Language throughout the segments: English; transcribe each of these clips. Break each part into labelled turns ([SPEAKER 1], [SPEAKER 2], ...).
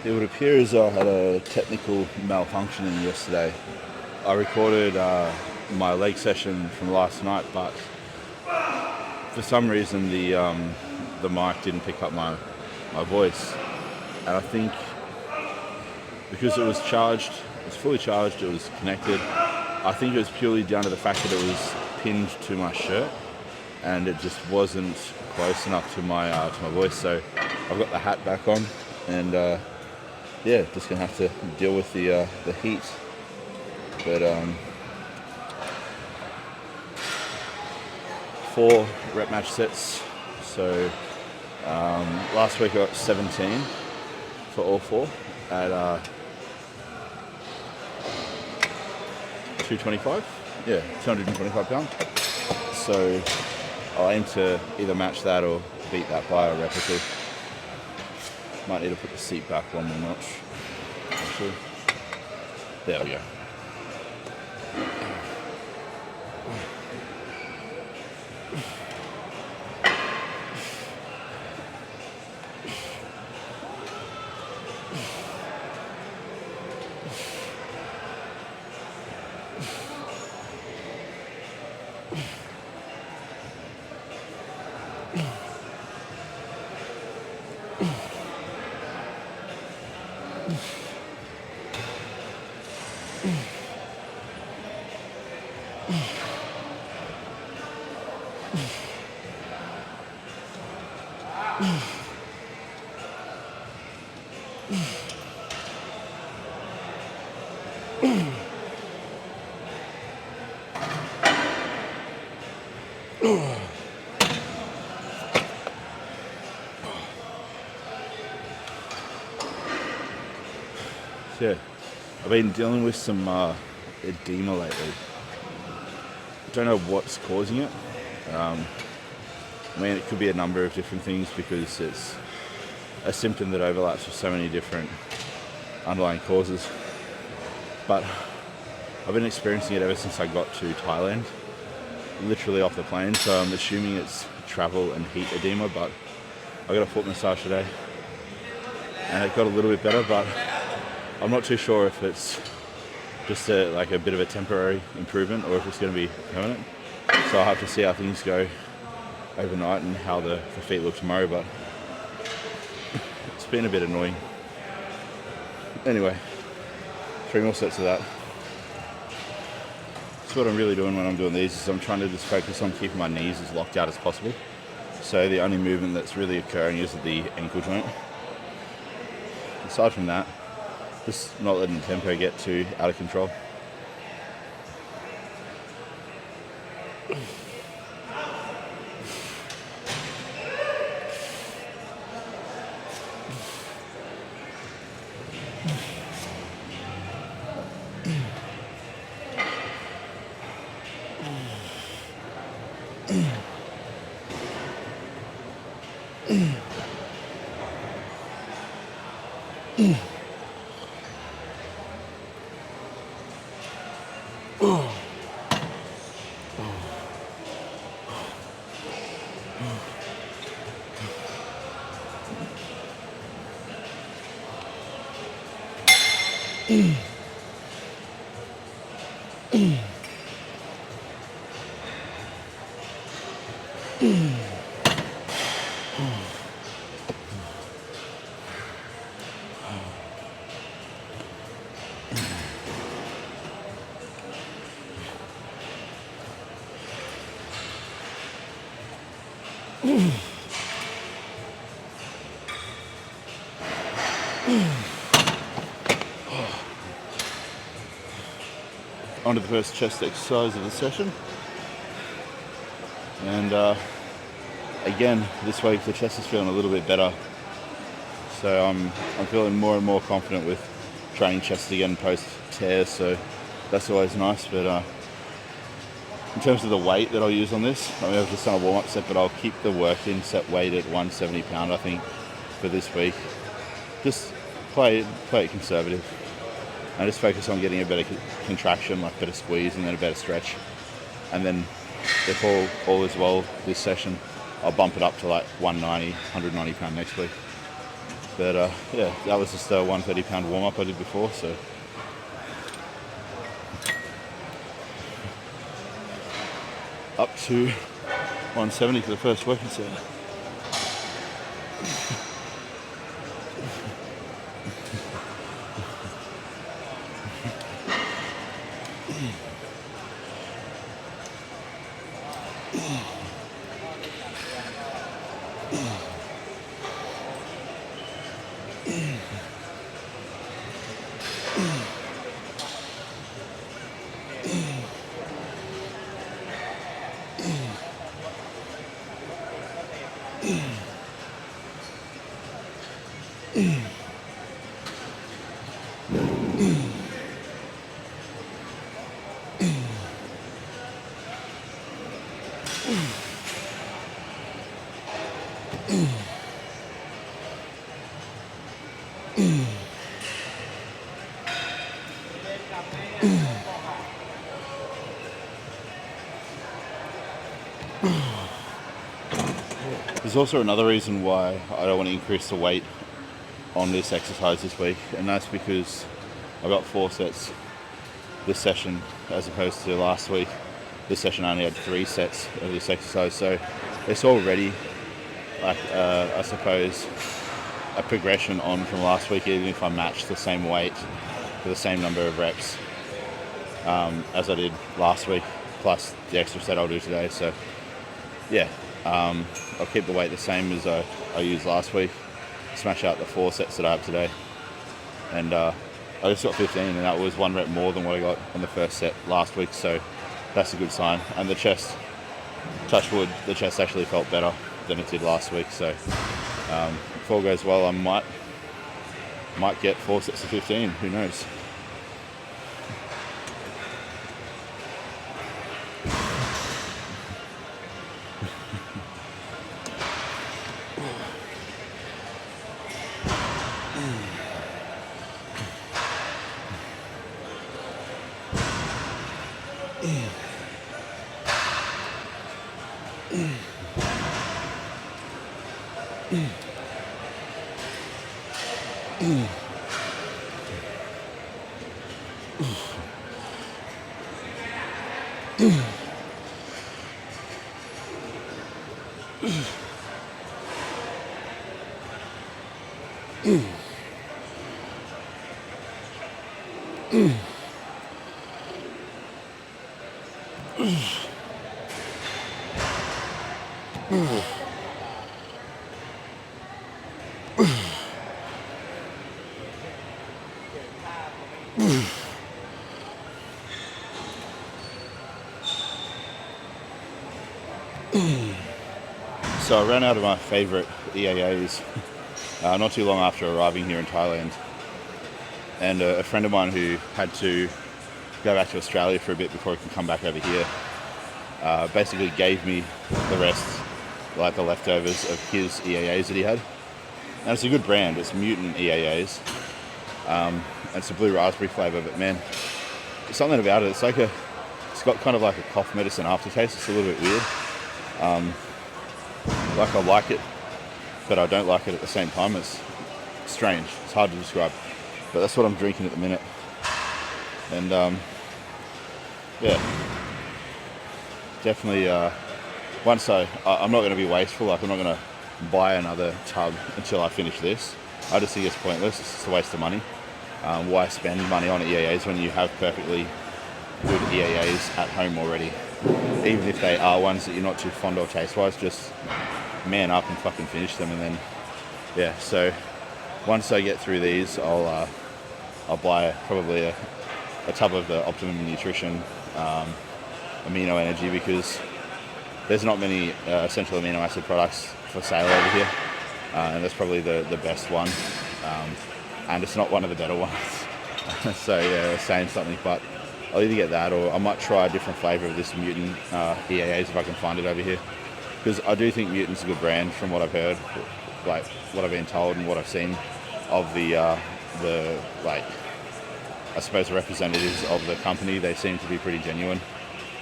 [SPEAKER 1] It would appear as though I had a technical malfunctioning yesterday. I recorded my leg session from last night, but for some reason the mic didn't pick up my voice, and I think because it was charged, it was fully charged, it was connected. I think it was purely down to the fact that it was pinned to my shirt, and it just wasn't close enough to my voice. So I've got the hat back on, and yeah, just gonna have to deal with the heat. But 4 rep match sets. So last week I got 17 for all 4 at 225. Yeah, 225 pounds. So I'll aim to either match that or beat that by a rep or 2. Might need to put the seat back one more notch. Actually, there we go. Yeah, I've been dealing with some edema lately. Don't know what's causing it. I mean, it could be a number of different things because it's a symptom that overlaps with so many different underlying causes. But I've been experiencing it ever since I got to Thailand, literally off the plane. So I'm assuming it's travel and heat edema. But I got a foot massage today, and it got a little bit better. But I'm not too sure if it's just a bit of a temporary improvement or if it's going to be permanent. So I'll have to see how things go overnight and how the feet look tomorrow, but it's been a bit annoying. Anyway, 3 more sets of that. So what I'm really doing when I'm doing these is I'm trying to just focus on keeping my knees as locked out as possible. So the only movement that's really occurring is at the ankle joint. Aside from that, just not letting the tempo get too out of control. On to the first chest exercise of the session. And again, this week the chest is feeling a little bit better. So I'm feeling more and more confident with training chest again post tear, so that's always nice. But in terms of the weight that I'll use on this, I mean, I've just done a warm-up set, but I'll keep the work-in set weight at 170 pound, I think, for this week. Just play it conservative. And just focus on getting a better contraction, like better squeeze, and then a better stretch. And then if all is well this session, I'll bump it up to like 190 pound next week. But yeah, that was just a 130-pound warm-up I did before, so up to 170 for the first working set. There's also another reason why I don't want to increase the weight on this exercise this week, and that's because I got 4 sets this session as opposed to last week. This session I only had 3 sets of this exercise, so it's already like I suppose a progression on from last week, even if I match the same weight for the same number of reps as I did last week, plus the extra set I'll do today. So yeah, I'll keep the weight the same as I used last week, smash out the 4 sets that I have today, and I just got 15, and that was 1 rep more than what I got on the first set last week, so that's a good sign. And the chest, touch wood, the chest actually felt better than it did last week, so if all goes well, I might get 4 sets of 15, who knows. So I ran out of my favourite EAAs not too long after arriving here in Thailand, and a friend of mine who had to go back to Australia for a bit before he could come back over here basically gave me the rest, like the leftovers of his EAAs that he had. And it's a good brand, it's Mutant EAAs. And it's a blue raspberry flavour, but man, there's something about it, it's got kind of like a cough medicine aftertaste. It's a little bit weird. Like I like it, but I don't like it at the same time. It's strange, it's hard to describe, but that's what I'm drinking at the minute. And yeah, definitely once I'm not going to be wasteful, like I'm not going to buy another tub until I finish this. I just think it's pointless, it's just a waste of money. Why spend money on EAAs when you have perfectly good EAAs at home already? Even if they are ones that you're not too fond of taste-wise, just man up and fucking finish them. And then, yeah, so once I get through these, I'll buy probably a tub of the Optimum Nutrition Amino Energy, because there's not many essential amino acid products for sale over here, and that's probably the best one, and it's not one of the better ones. So yeah, saying something, but I'll either get that or I might try a different flavour of this Mutant EAAs if I can find it over here, because I do think Mutant's a good brand from what I've heard, like what I've been told and what I've seen of the like, I suppose, representatives of the company. They seem to be pretty genuine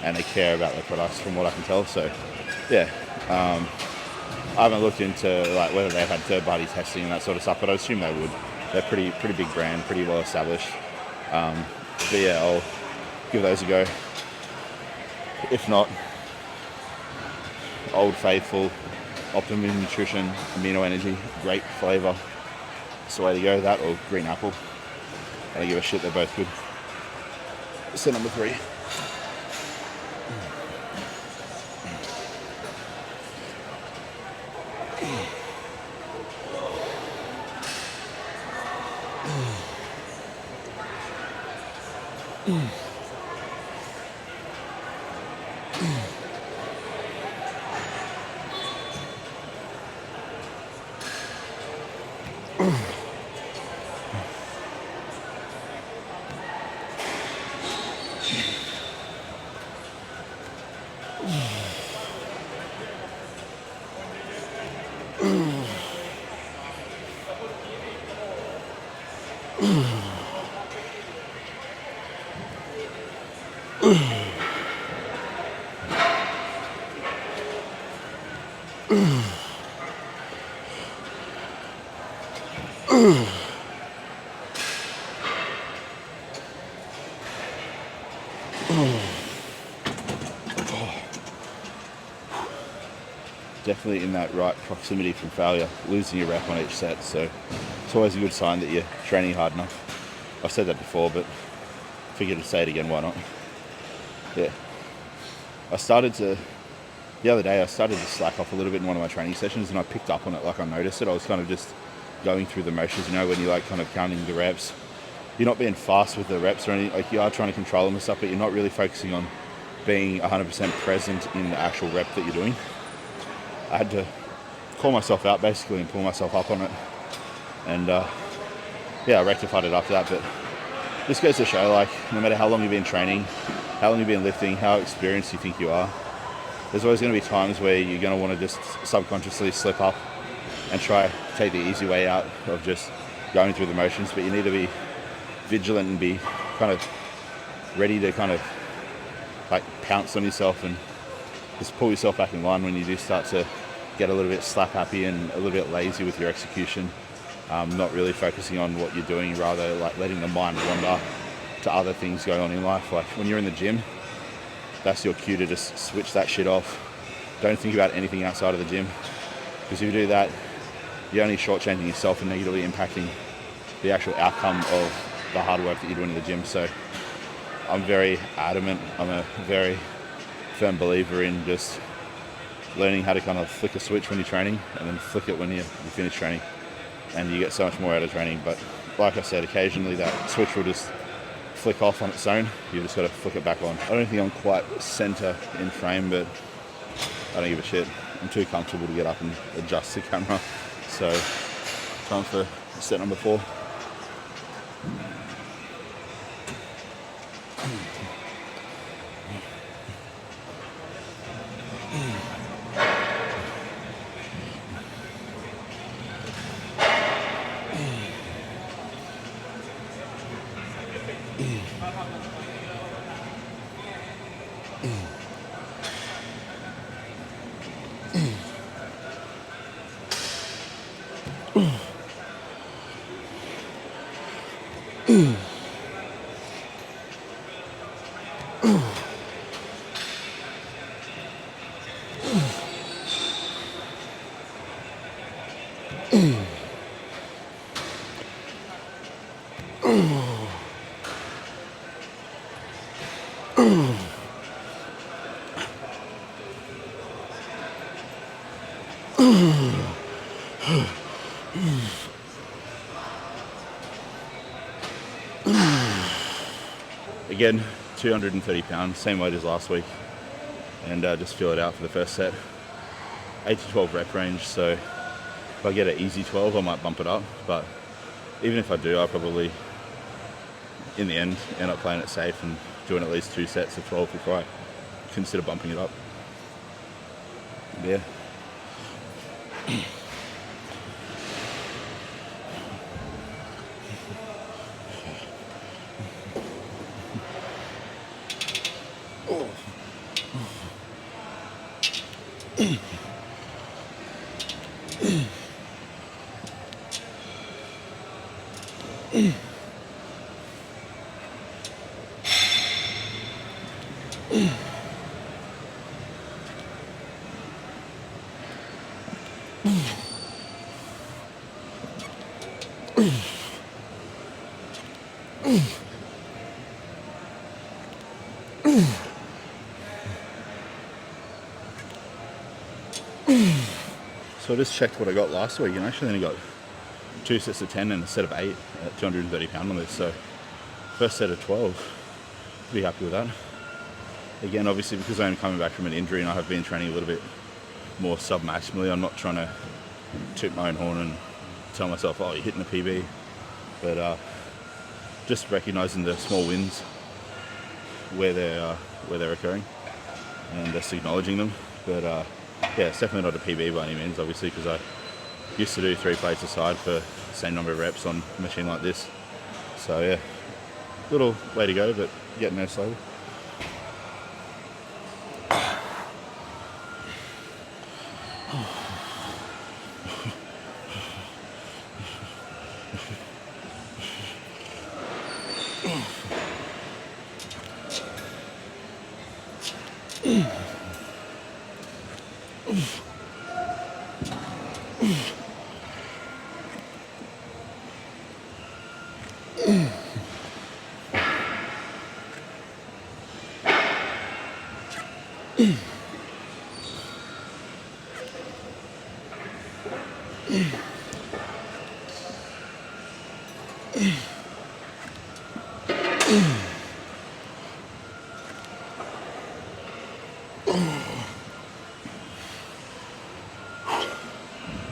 [SPEAKER 1] and they care about their products from what I can tell. So yeah, I haven't looked into like whether they've had third-party testing and that sort of stuff, but I assume they would. They're pretty big brand, pretty well established. But yeah, I'll give those a go. If not, Old Faithful, Optimum Nutrition, Amino Energy, great flavour. That's the way to go. That or green apple. I don't give a shit. They're both good. So number 3. Definitely in that right proximity from failure, losing your rep on each set. So it's always a good sign that you're training hard enough. I've said that before, but figured to say it again, why not? Yeah. The other day I started to slack off a little bit in one of my training sessions, and I picked up on it, like I noticed it. I was kind of just going through the motions, when you're like kind of counting the reps. You're not being fast with the reps or anything, like you are trying to control them and stuff, but you're not really focusing on being 100% present in the actual rep that you're doing. I had to call myself out basically and pull myself up on it. And I rectified it after that. But this goes to show, like, no matter how long you've been training, how long you've been lifting, how experienced you think you are, there's always going to be times where you're going to want to just subconsciously slip up and try to take the easy way out of just going through the motions. But you need to be vigilant and be kind of ready to kind of like pounce on yourself and just pull yourself back in line when you do start to get a little bit slap happy and a little bit lazy with your execution, not really focusing on what you're doing, rather like letting the mind wander to other things going on in life. Like when you're in the gym, that's your cue to just switch that shit off. Don't think about anything outside of the gym, because if you do that, you're only shortchanging yourself and negatively impacting the actual outcome of the hard work that you're doing in the gym. So I'm very adamant, I'm a very firm believer in just learning how to kind of flick a switch when you're training and then flick it when you finish training, and you get so much more out of training. But like I said, occasionally that switch will just flick off on its own. You just got to flick it back on. I don't think I'm quite center in frame, but I don't give a shit. I'm too comfortable to get up and adjust the camera. So time for set number 4. Again, 230 pounds, same weight as last week, and just feel it out for the first set. 8 to 12 rep range, so if I get an easy 12, I might bump it up, but even if I do, I'll probably, in the end up playing it safe and doing at least 2 sets of 12 before I consider bumping it up. Yeah. So I just checked what I got last week, and I actually only got 2 sets of 10 and a set of 8 at 230 pound on this. So first set of 12, pretty happy with that. Again, obviously because I'm coming back from an injury and I have been training a little bit more sub-maximally, I'm not trying to toot my own horn and tell myself, oh, you're hitting a PB, but just recognizing the small wins where they're occurring and just acknowledging them. But yeah, it's definitely not a PB by any means, obviously, because I used to do 3 plates aside for the same number of reps on a machine like this. So yeah, little way to go, but getting there slowly.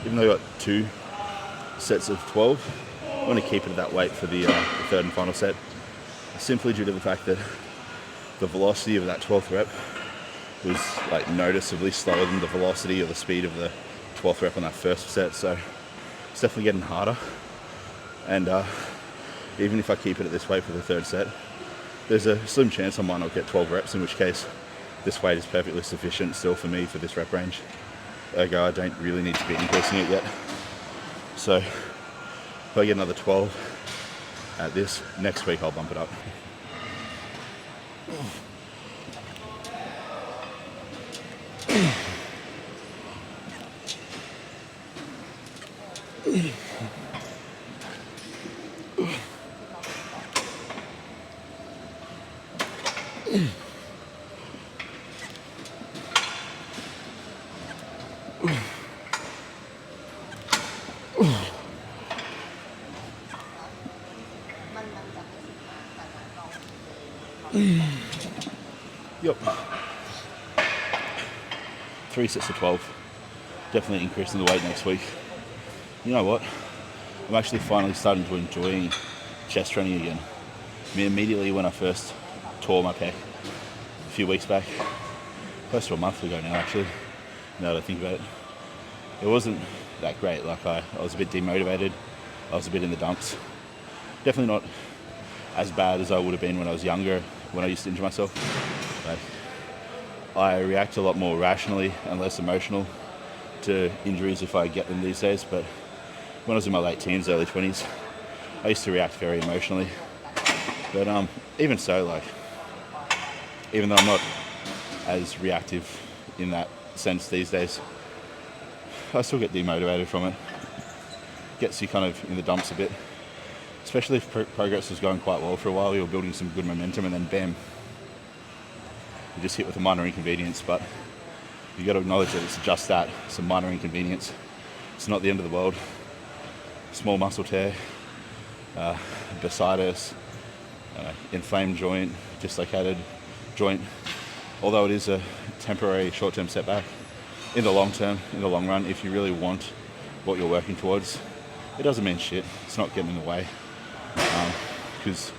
[SPEAKER 1] Even though I got 2 sets of 12, I want to keep it at that weight for the third and final set, simply due to the fact that the velocity of that 12th rep was like noticeably slower than the velocity or the speed of the 12th rep on that first set. So it's definitely getting harder, and even if I keep it at this weight for the third set, there's a slim chance I might not get 12 reps, in which case this weight is perfectly sufficient still for me for this rep range. Ergo, I don't really need to be increasing it yet. So if I get another 12 at this, next week I'll bump it up. Yep. 3 sets of 12. Definitely increasing the weight next week. You know what? I'm actually finally starting to enjoy chest training again. I mean, immediately when I first tore my pec a few weeks back, close to a month ago now actually, now that I think about it, it wasn't that great. Like I was a bit demotivated. I was a bit in the dumps. Definitely not as bad as I would have been when I was younger, when I used to injure myself. Like, I react a lot more rationally and less emotional to injuries if I get them these days. But when I was in my late teens, early 20s, I used to react very emotionally. But even so, like, even though I'm not as reactive in that sense these days, I still get demotivated from it. Gets you kind of in the dumps a bit. Especially if progress was going quite well for a while, you're building some good momentum, and then bam, you just hit with a minor inconvenience. But you got to acknowledge that it's just that, it's a minor inconvenience. It's not the end of the world. Small muscle tear, bursitis, inflamed joint, dislocated joint. Although it is a temporary short-term setback, in the long term, in the long run, if you really want what you're working towards, it doesn't mean shit. It's not getting in the way. Because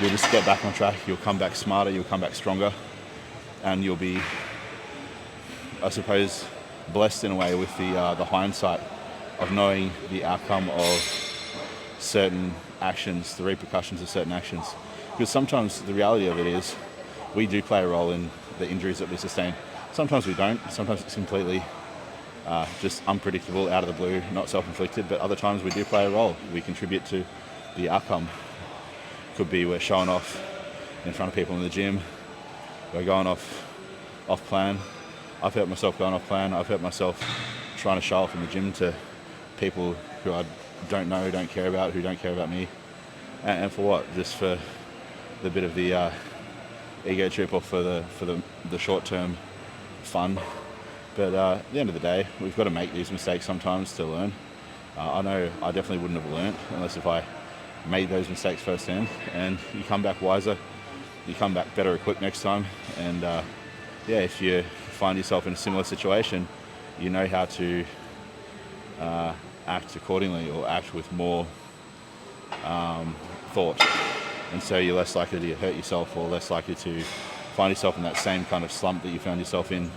[SPEAKER 1] you'll just get back on track, you'll come back smarter, you'll come back stronger, and you'll be, I suppose, blessed in a way with the hindsight of knowing the outcome of certain actions, the repercussions of certain actions. Because sometimes the reality of it is we do play a role in the injuries that we sustain. Sometimes we don't. Sometimes it's completely just unpredictable, out of the blue, not self-inflicted, but other times we do play a role. We contribute to the outcome. Could be we're showing off in front of people in the gym. We're going off plan. I've hurt myself going off plan. I've hurt myself trying to show off in the gym to people who I don't know, don't care about, who don't care about me. And for what? Just for the bit of the ego trip, or for the short-term fun. But at the end of the day, we've got to make these mistakes sometimes to learn. I know I definitely wouldn't have learned unless if I made those mistakes firsthand. And you come back wiser, you come back better equipped next time. And if you find yourself in a similar situation, you know how to act accordingly, or act with more thought. And so you're less likely to hurt yourself, or less likely to find yourself in that same kind of slump that you found yourself in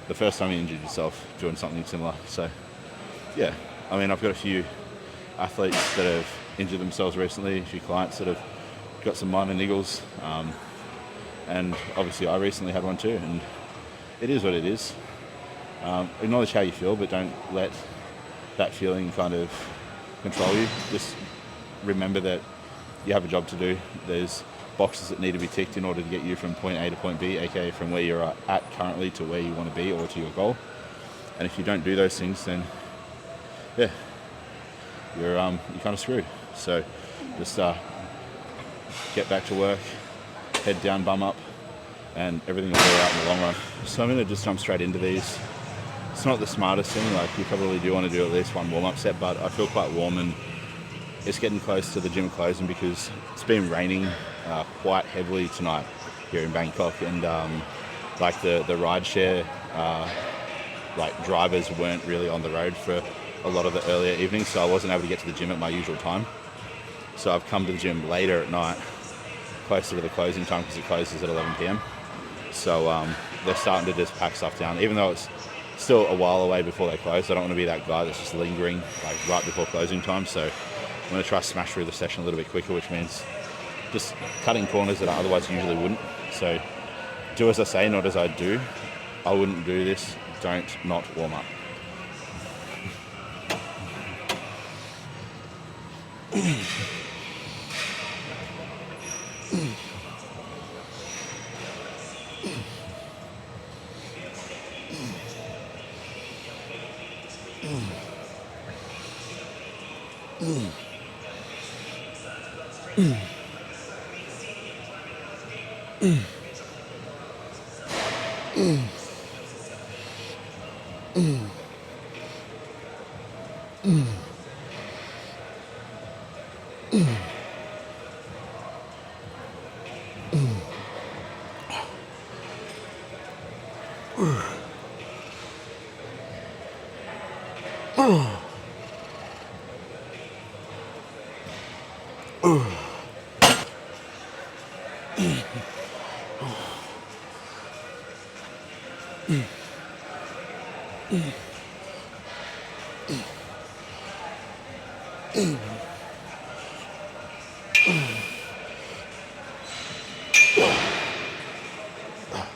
[SPEAKER 1] the first time you injured yourself doing something similar. So yeah, I mean, I've got a few athletes that have injured themselves recently, a few clients that have got some minor niggles, and obviously I recently had one too, and it is what it is. Acknowledge how you feel, but don't let that feeling kind of control you. Just remember that you have a job to do. There's boxes that need to be ticked in order to get you from point A to point B, aka from where you're at currently to where you want to be, or to your goal. And if you don't do those things, then yeah, you're kind of screwed. So just get back to work, head down, bum up, and everything will work out in the long run. So I'm going to just jump straight into these. It's not the smartest thing, like you probably do want to do at least one warm-up set, but I feel quite warm, and it's getting close to the gym closing because it's been raining quite heavily tonight here in Bangkok, and like the rideshare like drivers weren't really on the road for a lot of the earlier evenings, so I wasn't able to get to the gym at my usual time. So I've come to the gym later at night, closer to the closing time, because it closes at 11 p.m. So they're starting to just pack stuff down, even though it's still a while away before they close. I don't want to be that guy that's just lingering like right before closing time. So I'm going to try to smash through the session a little bit quicker, which means just cutting corners that I otherwise usually wouldn't. So do as I say, not as I do. I wouldn't do this. Don't not warm up.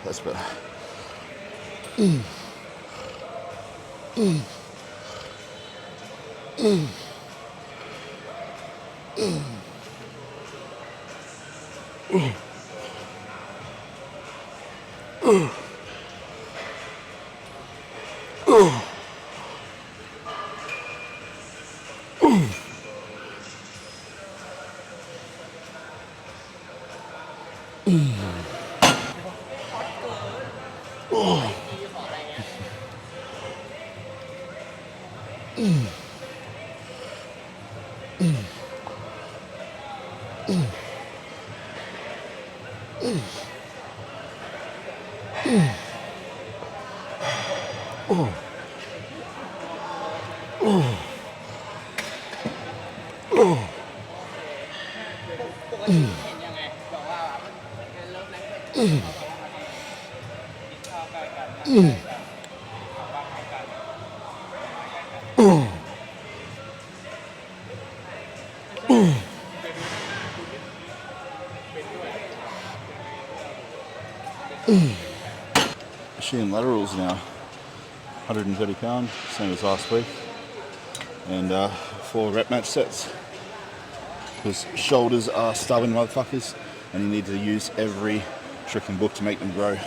[SPEAKER 1] That's better. Machine laterals now, 130 pound, same as last week, and 4 rep match sets. Because shoulders are stubborn motherfuckers, and you need to use every trick and book to make them grow.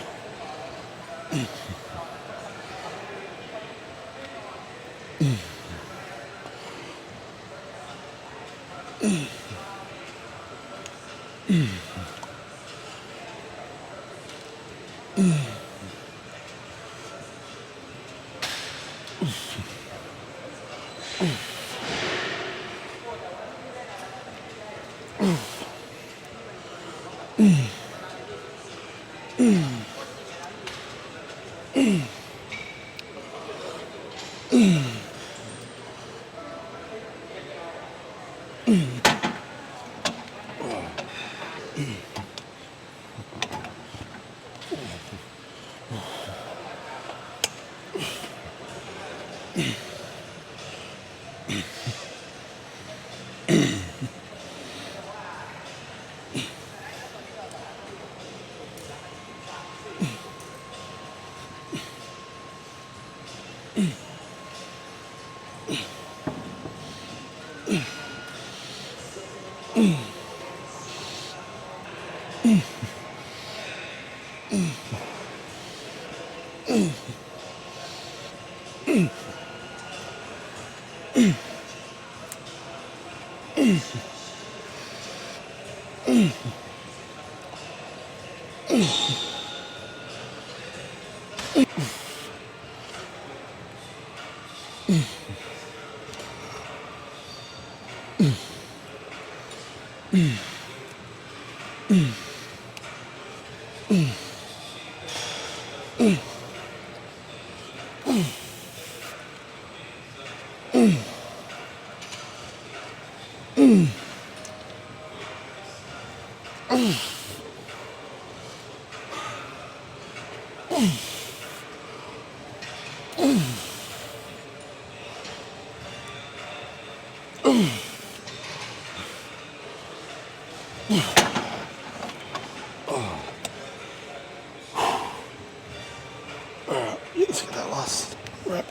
[SPEAKER 1] Let's get that last rep.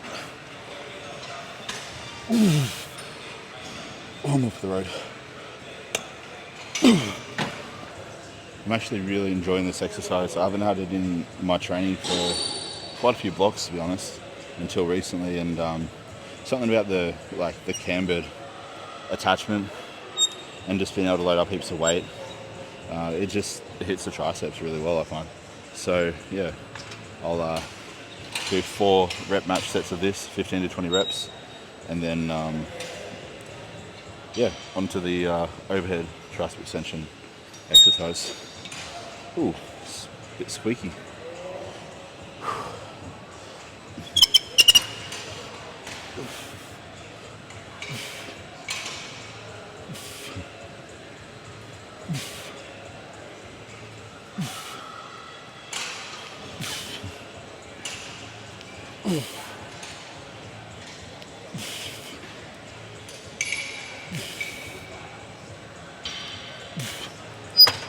[SPEAKER 1] One more for the road. I'm actually really enjoying this exercise. I haven't had it in my training for quite a few blocks, to be honest, until recently. And something about the cambered attachment and just being able to load up heaps of weight, it just hits the triceps really well, I find. So yeah, I'll do 4 rep match sets of this, 15 to 20 reps, and then onto the overhead tricep extension exercise. Ooh, it's a bit squeaky.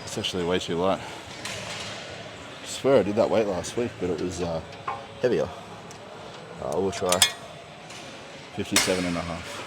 [SPEAKER 1] It's actually way too light. I swear I did that weight last week, but it was heavier. We'll try 57.5.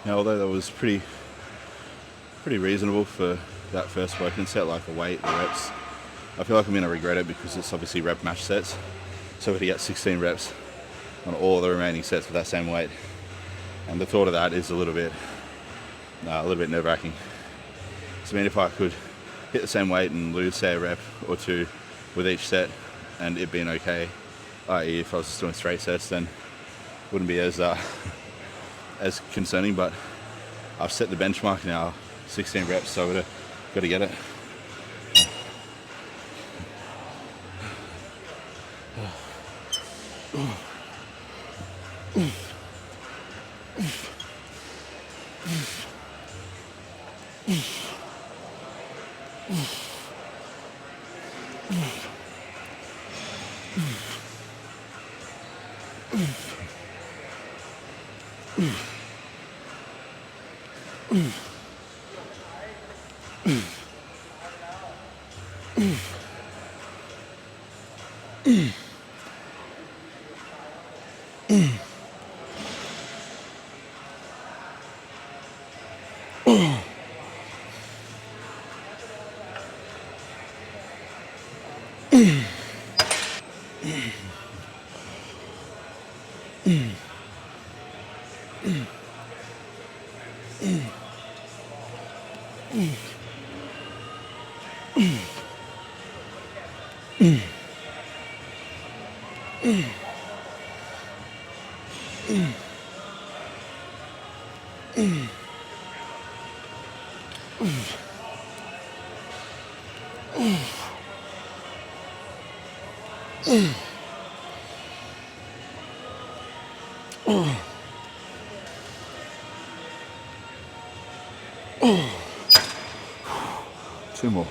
[SPEAKER 1] Now, although that was pretty reasonable for that first working set, like the weight, the reps, I feel like I'm going to regret it because it's obviously rep match sets. So we're going to get 16 reps on all the remaining sets with that same weight. And the thought of that is a little bit nerve-wracking. So I mean, if I could hit the same weight and lose, say, a rep or two with each set, and it being okay, i.e. if I was just doing straight sets, then wouldn't be as as concerning. But I've set the benchmark now, 16 reps, so I've got to get it. Two more.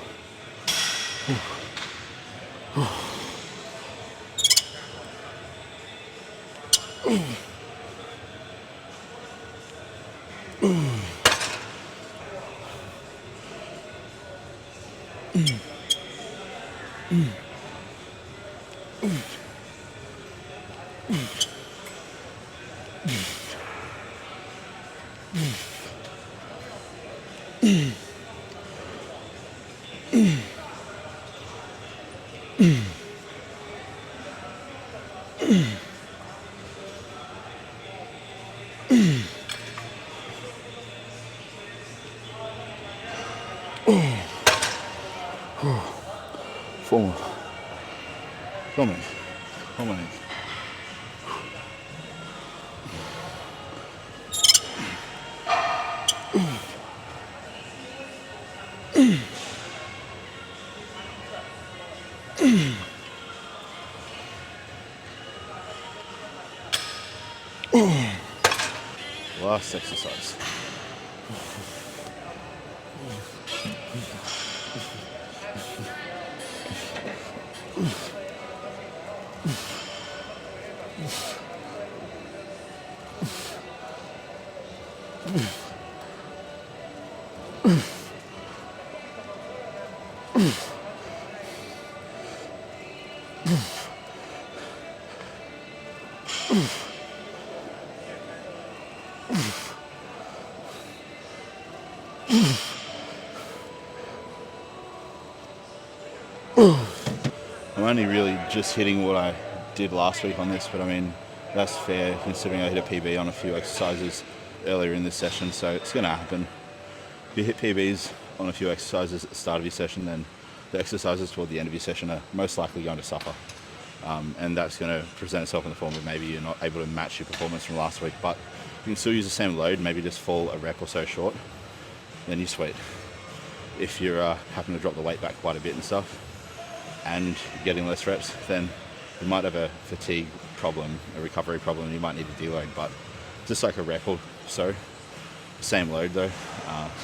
[SPEAKER 1] Four more. Dominic. Last exercise. I'm only really just hitting what I did last week on this, but I mean, that's fair considering I hit a PB on a few exercises earlier in this session, so it's going to happen. If you hit PBs on a few exercises at the start of your session, then the exercises toward the end of your session are most likely going to suffer. And that's going to present itself in the form of maybe you're not able to match your performance from last week, but you can still use the same load, maybe just fall a rep or so short, then you're sweet. If you're happen to drop the weight back quite a bit and stuff, and getting less reps, then you might have a fatigue problem, a recovery problem, you might need to deload, but just like a rep or so, same load though,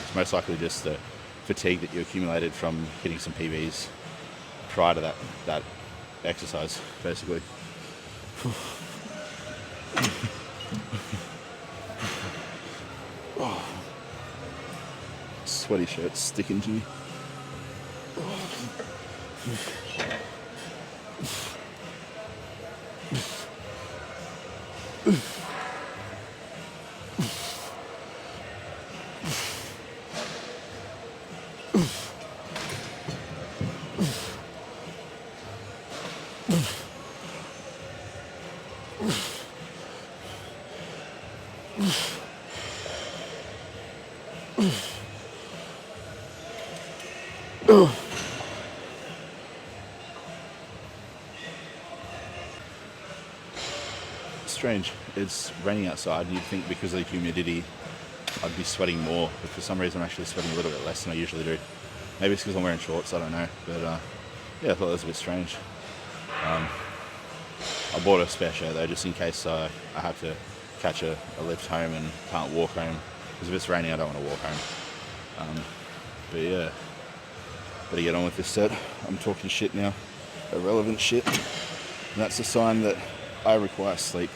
[SPEAKER 1] it's most likely just the fatigue that you accumulated from hitting some PBs prior to that exercise, basically. Sweaty shirt's sticking to me. strange. It's raining outside, and you'd think because of the humidity, I'd be sweating more. But for some reason, I'm actually sweating a little bit less than I usually do. Maybe it's because I'm wearing shorts. I don't know. But yeah, I thought that was a bit strange. I bought a spare shirt though, just in case I have to catch a lift home and can't walk home. Because if it's raining, I don't want to walk home. But yeah, better get on with this set. I'm talking shit now, irrelevant shit. And that's a sign that I require sleep.